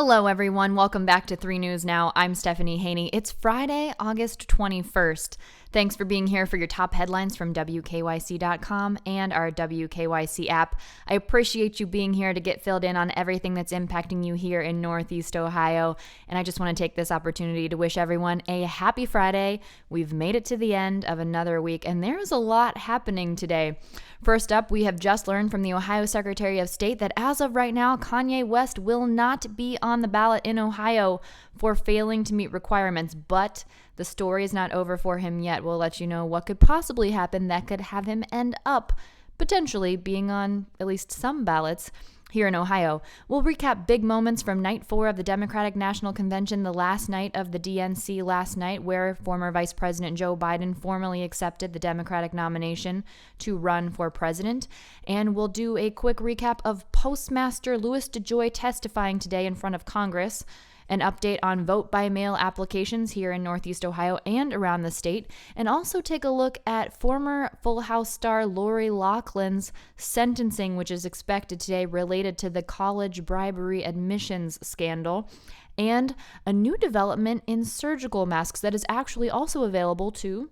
Hello, everyone. Welcome back to 3 News Now. I'm Stephanie Haney. It's Friday, August 21st. Thanks for being here for your top headlines from WKYC.com and our WKYC app. I appreciate you being here to get filled in on everything that's impacting you here in Northeast Ohio. And I just want to take this opportunity to wish everyone a happy Friday. We've made it to the end of another week, and there's a lot happening today. First up, we have just learned from the Ohio Secretary of State that as of right now, Kanye West will not be on the ballot in Ohio for failing to meet requirements, but the story is not over for him yet. We'll let you know what could possibly happen that could have him end up potentially being on at least some ballots here in Ohio. We'll recap big moments from night 4 of the Democratic National Convention, the last night of the DNC last night, where former Vice President Joe Biden formally accepted the Democratic nomination to run for president. And we'll do a quick recap of Postmaster louis-DReyfus testifying today in front of Congress, an update on vote-by-mail applications here in Northeast Ohio and around the state, and also take a look at former Full House star Lori Loughlin's sentencing, which is expected today related to the college bribery admissions scandal, and a new development in surgical masks that is actually also available to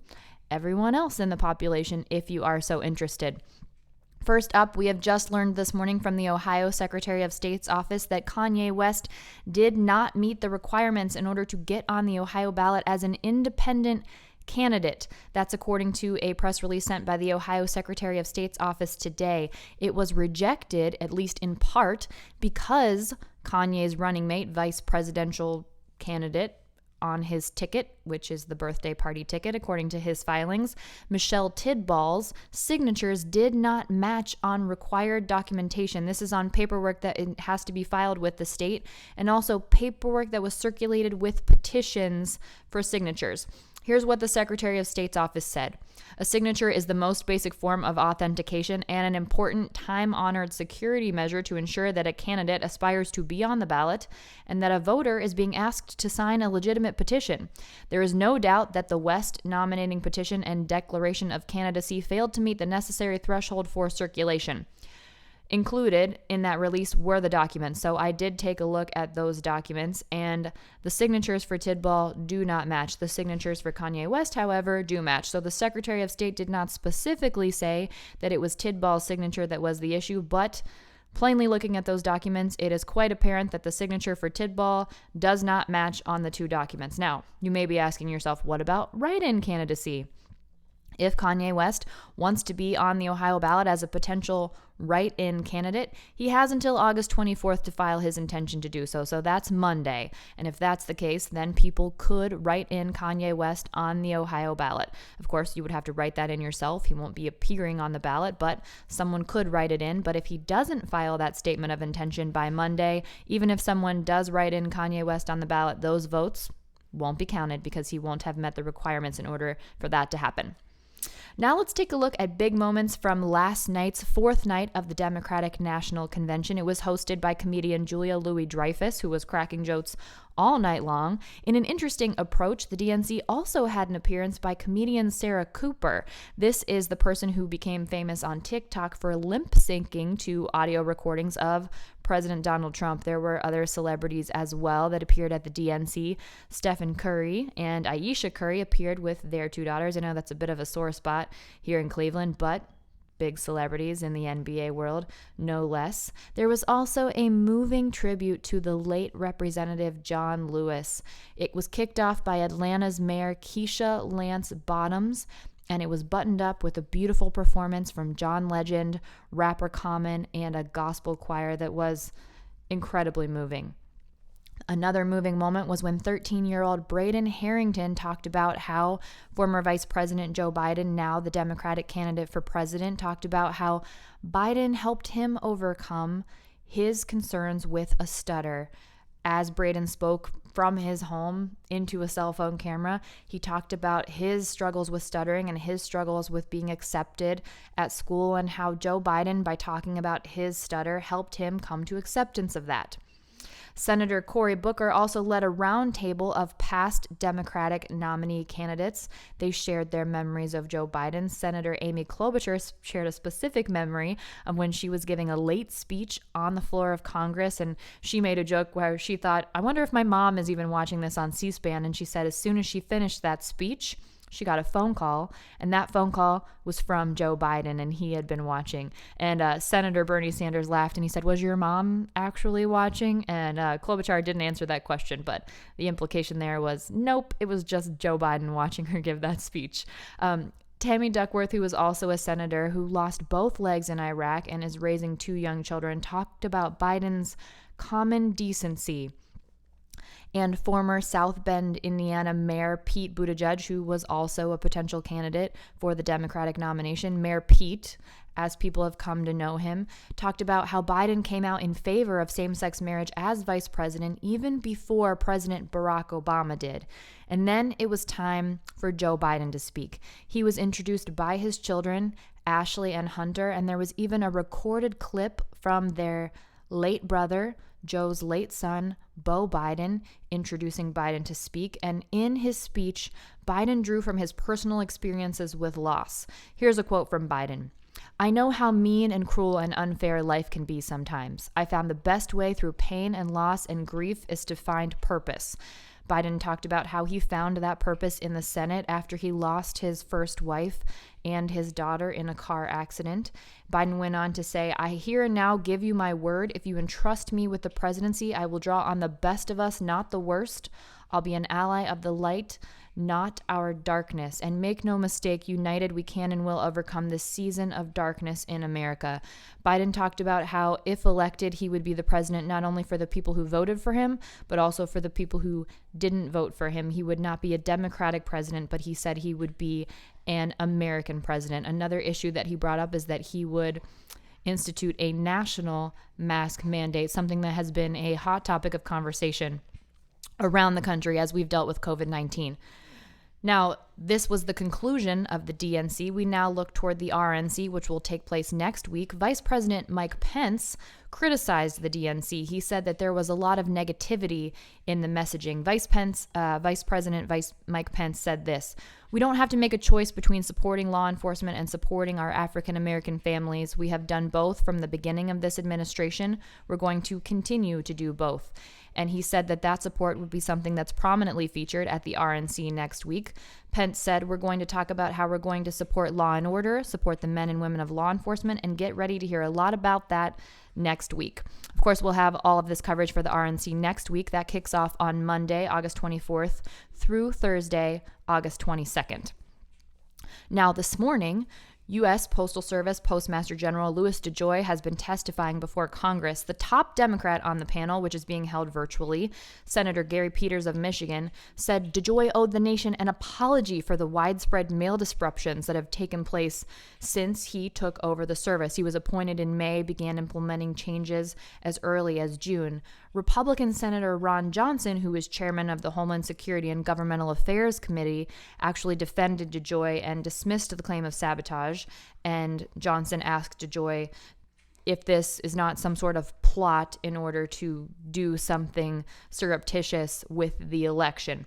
everyone else in the population if you are so interested. First up, we have just learned this morning from the Ohio Secretary of State's office that Kanye West did not meet the requirements in order to get on the Ohio ballot as an independent candidate. That's according to a press release sent by the Ohio Secretary of State's office today. It was rejected, at least in part, because Kanye's running mate, vice presidential candidate, on his ticket, which is the birthday party ticket, according to his filings, Michelle Tidball's signatures did not match on required documentation. This is on paperwork that it has to be filed with the state, and also paperwork that was circulated with petitions for signatures. Here's what the Secretary of State's office said. A signature is the most basic form of authentication and an important time-honored security measure to ensure that a candidate aspires to be on the ballot and that a voter is being asked to sign a legitimate petition. There is no doubt that the West nominating petition and declaration of candidacy failed to meet the necessary threshold for circulation. Included in that release were the documents. So I did take a look at those documents, and the signatures for Tidball do not match. The signatures for Kanye West, however, do match. So the Secretary of State did not specifically say that it was Tidball's signature that was the issue, but plainly looking at those documents, it is quite apparent that the signature for Tidball does not match on the two documents. Now, you may be asking yourself, what about write-in candidacy? If Kanye West wants to be on the Ohio ballot as a potential write-in candidate, he has until August 24th to file his intention to do so. So that's Monday. And if that's the case, then people could write in Kanye West on the Ohio ballot. Of course, you would have to write that in yourself. He won't be appearing on the ballot, but someone could write it in. But if he doesn't file that statement of intention by Monday, even if someone does write in Kanye West on the ballot, those votes won't be counted because he won't have met the requirements in order for that to happen. Now let's take a look at big moments from last night's 4th night of the Democratic National Convention. It was hosted by comedian Julia Louis-Dreyfus, who was cracking jokes all night long. In an interesting approach, the DNC also had an appearance by comedian Sarah Cooper. This is the person who became famous on TikTok for lip syncing to audio recordings of President Donald Trump. There were other celebrities as well that appeared at the DNC. Stephen Curry and Ayesha Curry appeared with their 2 daughters. I know that's a bit of a sore spot here in Cleveland, but big celebrities in the NBA world, no less. There was also a moving tribute to the late Representative John Lewis. It was kicked off by Atlanta's Mayor Keisha Lance Bottoms, and it was buttoned up with a beautiful performance from John Legend, rapper Common, and a gospel choir that was incredibly moving. Another moving moment was when 13-year-old Braden Harrington talked about how former Vice President Joe Biden, now the Democratic candidate for president, talked about how Biden helped him overcome his concerns with a stutter. As Braden spoke from his home into a cell phone camera, he talked about his struggles with stuttering and his struggles with being accepted at school, and how Joe Biden, by talking about his stutter, helped him come to acceptance of that. Senator Cory Booker also led a roundtable of past Democratic nominee candidates. They shared their memories of Joe Biden. Senator Amy Klobuchar shared a specific memory of when she was giving a late speech on the floor of Congress, and she made a joke where she thought, I wonder if my mom is even watching this on C-SPAN, and she said as soon as she finished that speech, she got a phone call, and that phone call was from Joe Biden, and he had been watching. And Senator Bernie Sanders laughed, and he said, was your mom actually watching? And Klobuchar didn't answer that question, but the implication there was, nope, it was just Joe Biden watching her give that speech. Tammy Duckworth, who was also a senator who lost both legs in Iraq and is raising 2 young children, talked about Biden's common decency. And former South Bend, Indiana Mayor Pete Buttigieg, who was also a potential candidate for the Democratic nomination, Mayor Pete, as people have come to know him, talked about how Biden came out in favor of same-sex marriage as vice president even before President Barack Obama did. And then it was time for Joe Biden to speak. He was introduced by his children, Ashley and Hunter, and there was even a recorded clip from their late brother, Joe's late son, Beau Biden, introducing Biden to speak. And in his speech, Biden drew from his personal experiences with loss. Here's a quote from Biden. I know how mean and cruel and unfair life can be sometimes. I found the best way through pain and loss and grief is to find purpose. Biden talked about how he found that purpose in the Senate after he lost his first wife and his daughter in a car accident. Biden went on to say, I here and now give you my word. If you entrust me with the presidency, I will draw on the best of us, not the worst. I'll be an ally of the light, not our darkness. And make no mistake, united we can and will overcome this season of darkness in America. Biden talked about how, if elected, he would be the president not only for the people who voted for him, but also for the people who didn't vote for him. He would not be a Democratic president, but he said he would be an American president. Another issue that he brought up is that he would institute a national mask mandate, something that has been a hot topic of conversation around the country as we've dealt with COVID-19. Now, this was the conclusion of the DNC. We now look toward the RNC, which will take place next week. Vice President Mike Pence criticized the DNC. He said that there was a lot of negativity in the messaging. Vice President Mike Pence said this: we don't have to make a choice between supporting law enforcement and supporting our African American families. We have done both from the beginning of this administration. We're going to continue to do both. And he said that that support would be something that's prominently featured at the RNC next week. Pence said, we're going to talk about how we're going to support law and order, support the men and women of law enforcement, and get ready to hear a lot about that next week. Of course, we'll have all of this coverage for the RNC next week. That kicks off on Monday, August 24th through Thursday, August 22nd. Now, this morning, U.S. Postal Service Postmaster General Louis DEJOY has been testifying before Congress. The top Democrat on the panel, which is being held virtually, Senator Gary Peters of Michigan, said DEJOY owed the nation an apology for the widespread mail disruptions that have taken place since he took over the service. He was appointed in May, began implementing changes as early as June. Republican Senator Ron Johnson, who is chairman of the Homeland Security and Governmental Affairs Committee, actually defended DEJOY and dismissed the claim of sabotage. And Johnson asked DEJOY if this is not some sort of plot in order to do something surreptitious with the election.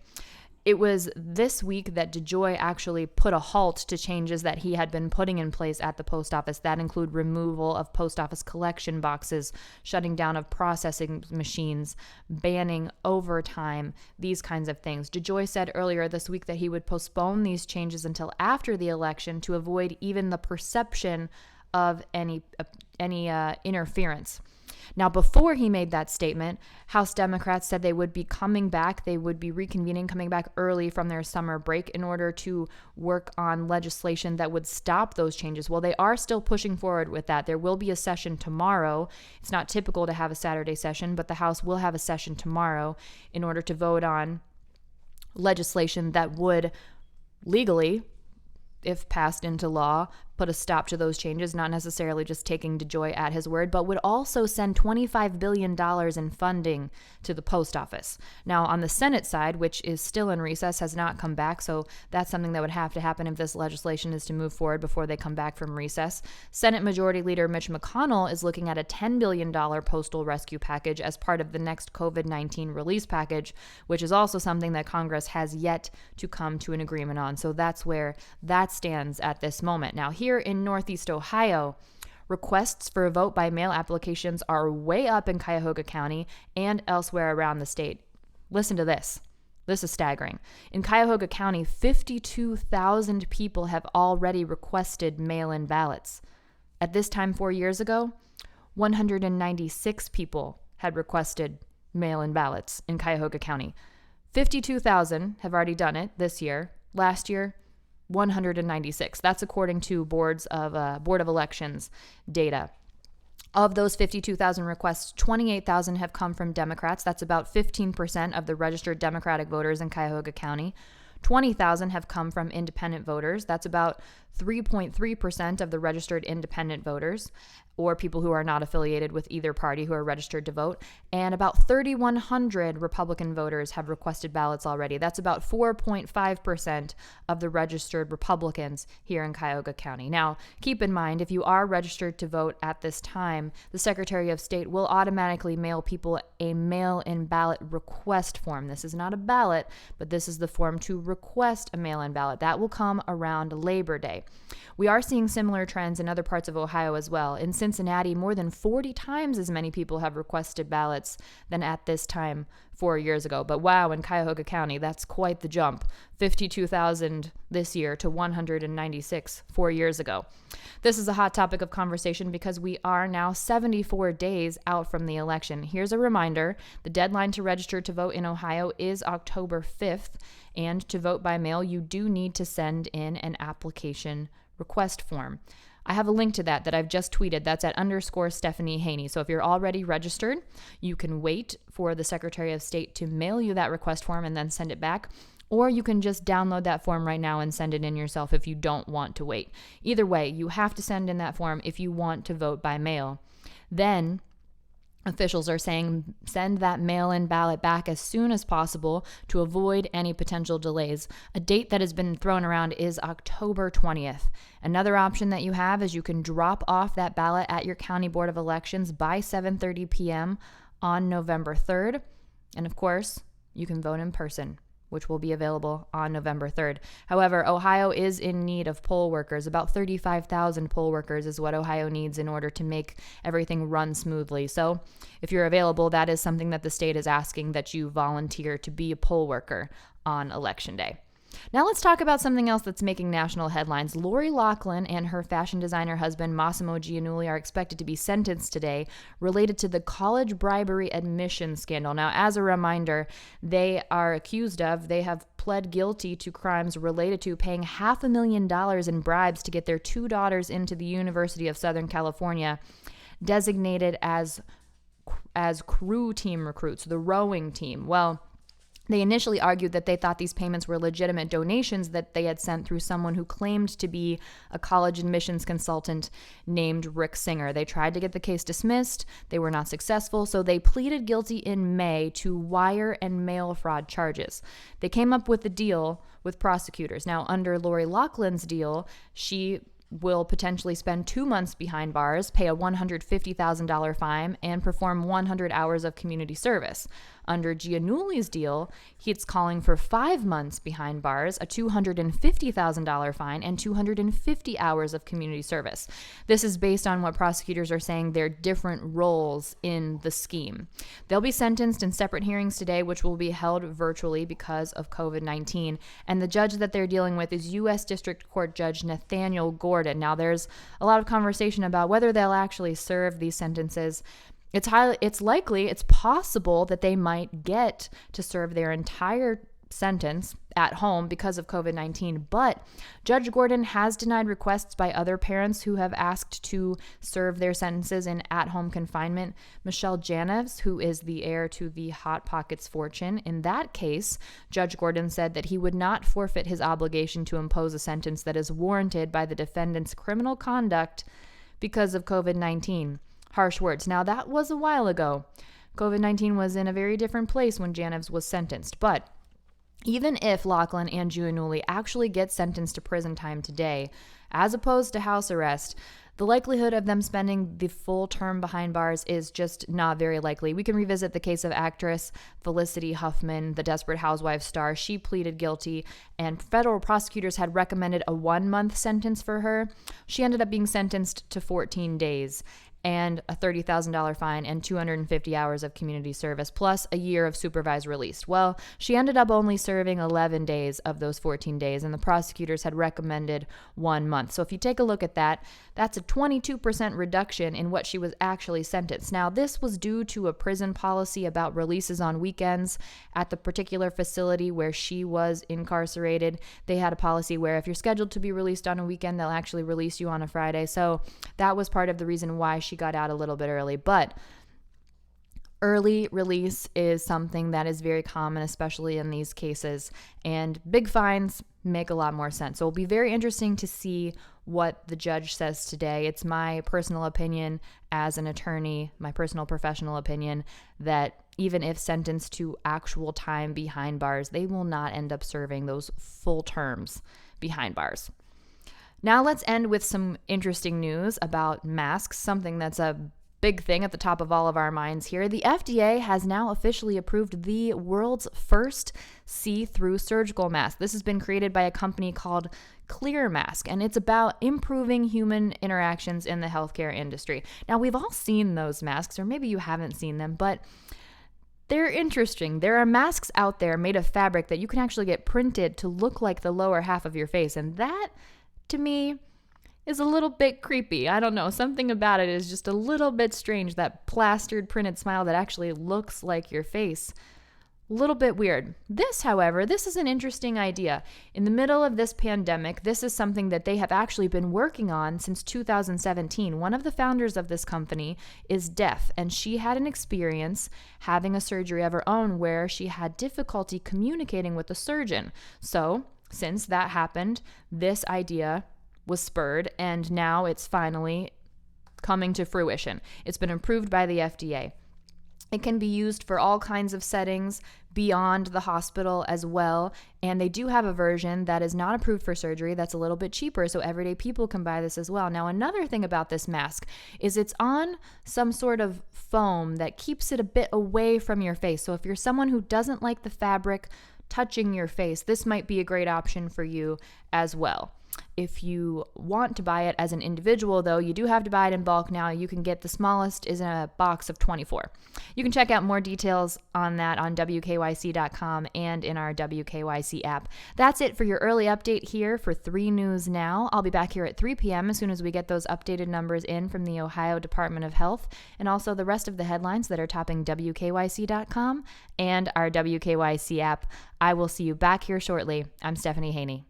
It was this week that DEJOY actually put a halt to changes that he had been putting in place at the post office. That include removal of post office collection boxes, shutting down of processing machines, banning overtime, these kinds of things. DEJOY said earlier this week that he would postpone these changes until after the election to avoid even the perception of any interference. Now, before he made that statement, House Democrats said they would be coming back. They would be reconvening, coming back early from their summer break in order to work on legislation that would stop those changes. Well, they are still pushing forward with that. There will be a session tomorrow. It's not typical to have a Saturday session, but the House will have a session tomorrow in order to vote on legislation that would legally, if passed into law, put a stop to those changes, not necessarily just taking DEJOY at his word, but would also send $25 billion in funding to the post office. Now, on the Senate side, which is still in recess, has not come back, so that's something that would have to happen if this legislation is to move forward before they come back from recess. Senate Majority Leader Mitch McConnell is looking at a $10 billion postal rescue package as part of the next COVID-19 release package, which is also something that Congress has yet to come to an agreement on. So that's where that stands at this moment. Now, here in Northeast Ohio, requests for vote by mail applications are way up in Cuyahoga County and elsewhere around the state. Listen to this. This is staggering. In Cuyahoga County, 52,000 people have already requested mail-in ballots. At this time 4 years ago, 196 people had requested mail-in ballots in Cuyahoga County. 52,000 have already done it this year. Last year, 196. That's according to Board of Elections data. Of those 52,000 requests, 28,000 have come from Democrats. That's about 15% of the registered Democratic voters in Cuyahoga County. 20,000 have come from independent voters. That's about 3.3% of the registered independent voters, or people who are not affiliated with either party who are registered to vote. And about 3,100 Republican voters have requested ballots already. That's about 4.5% of the registered Republicans here in Cuyahoga County. Now, keep in mind, if you are registered to vote at this time, the Secretary of State will automatically mail people a mail-in ballot request form. This is not a ballot, but this is the form to request a mail-in ballot. That will come around Labor Day. We are seeing similar trends in other parts of Ohio as well. In Cincinnati, more than 40 times as many people have requested ballots than at this time 4 years ago. But wow, in Cuyahoga County, that's quite the jump. 52,000 this year to 196 4 years ago. This is a hot topic of conversation because we are now 74 days out from the election. Here's a reminder. The deadline to register to vote in Ohio is October 5th. And to vote by mail, you do need to send in an application request form. I have a link to that I've just tweeted. That's at _Stephanie Haney. So if you're already registered, you can wait for the Secretary of State to mail you that request form and then send it back. Or you can just download that form right now and send it in yourself if you don't want to wait. Either way, you have to send in that form if you want to vote by mail. Then officials are saying send that mail-in ballot back as soon as possible to avoid any potential delays. A date that has been thrown around is October 20th. Another option that you have is you can drop off that ballot at your county board of elections by 7:30 p.m. on November 3rd. And of course, you can vote in person, which will be available on November 3rd. However, Ohio is in need of poll workers. About 35,000 poll workers is what Ohio needs in order to make everything run smoothly. So if you're available, that is something that the state is asking, that you volunteer to be a poll worker on Election Day. Now let's talk about something else that's making national headlines. Lori Loughlin and her fashion designer husband, Massimo Giannulli, are expected to be sentenced today related to the college bribery admission scandal. Now, as a reminder, they have pled guilty to crimes related to paying $500,000 in bribes to get their two daughters into the University of Southern California, designated as crew team recruits, the rowing team. Well, they initially argued that they thought these payments were legitimate donations that they had sent through someone who claimed to be a college admissions consultant named Rick Singer. They tried to get the case dismissed. They were not successful, so they pleaded guilty in May to wire and mail fraud charges. They came up with a deal with prosecutors. Now, under Lori Loughlin's deal, she will potentially spend 2 months behind bars, pay a $150,000 fine, and perform 100 hours of community service. Under Giannulli's deal, he's calling for 5 months behind bars, a $250,000 fine, and 250 hours of community service. This is based on what prosecutors are saying their different roles in the scheme. They'll be sentenced in separate hearings today, which will be held virtually because of COVID-19. And the judge that they're dealing with is U.S. District Court Judge Nathaniel Gordon. Now, there's a lot of conversation about whether they'll actually serve these sentences. It's possible that they might get to serve their entire sentence at home because of COVID-19, but Judge Gordon has denied requests by other parents who have asked to serve their sentences in at-home confinement. Michelle Janeves, who is the heir to the Hot Pockets fortune, in that case, Judge Gordon said that he would not forfeit his obligation to impose a sentence that is warranted by the defendant's criminal conduct because of COVID-19. Harsh words. Now, that was a while ago. COVID-19 was in a very different place when Janeves was sentenced, but even if Loughlin and Giannulli actually get sentenced to prison time today, as opposed to house arrest, the likelihood of them spending the full term behind bars is just not very likely. We can revisit the case of actress Felicity Huffman, the Desperate Housewives star. She pleaded guilty, and federal prosecutors had recommended a 1-month sentence for her. She ended up being sentenced to 14 days. And a $30,000 fine and 250 hours of community service, plus a year of supervised release. Well, she ended up only serving 11 days of those 14 days, and the prosecutors had recommended 1 month. So if you take a look at that, that's a 22% reduction in what she was actually sentenced. Now, this was due to a prison policy about releases on weekends at the particular facility where she was incarcerated. They had a policy where if you're scheduled to be released on a weekend, they'll actually release you on a Friday. So that was part of the reason why she got out a little bit early. But early release is something that is very common, especially in these cases, and big fines make a lot more sense. So it'll be very interesting to see what the judge says today. It's my personal opinion as an attorney, my personal professional opinion, that even if sentenced to actual time behind bars, they will not end up serving those full terms behind bars. Now let's end with some interesting news about masks, something that's a big thing at the top of all of our minds here. The FDA has now officially approved the world's first see-through surgical mask. This has been created by a company called Clear Mask, and it's about improving human interactions in the healthcare industry. Now, we've all seen those masks, or maybe you haven't seen them, but they're interesting. There are masks out there made of fabric that you can actually get printed to look like the lower half of your face, and that, to me, is a little bit creepy. I don't know. Something about it is just a little bit strange. That plastered printed smile that actually looks like your face. A little bit weird. This, however, this is an interesting idea. In the middle of this pandemic, this is something that they have actually been working on since 2017. One of the founders of this company is deaf, and she had an experience having a surgery of her own where she had difficulty communicating with the surgeon. So, since that happened, this idea was spurred, and now it's finally coming to fruition. It's been approved by the FDA. It can be used for all kinds of settings beyond the hospital as well, and they do have a version that is not approved for surgery that's a little bit cheaper, so everyday people can buy this as well. Now, another thing about this mask is it's on some sort of foam that keeps it a bit away from your face. So if you're someone who doesn't like the fabric touching your face, this might be a great option for you as well. If you want to buy it as an individual, though, you do have to buy it in bulk now. You can get the smallest is in a box of 24. You can check out more details on that on WKYC.com and in our WKYC app. That's it for your early update here for 3 News Now. I'll be back here at 3 p.m. as soon as we get those updated numbers in from the Ohio Department of Health, and also the rest of the headlines that are topping WKYC.com and our WKYC app. I will see you back here shortly. I'm Stephanie Haney.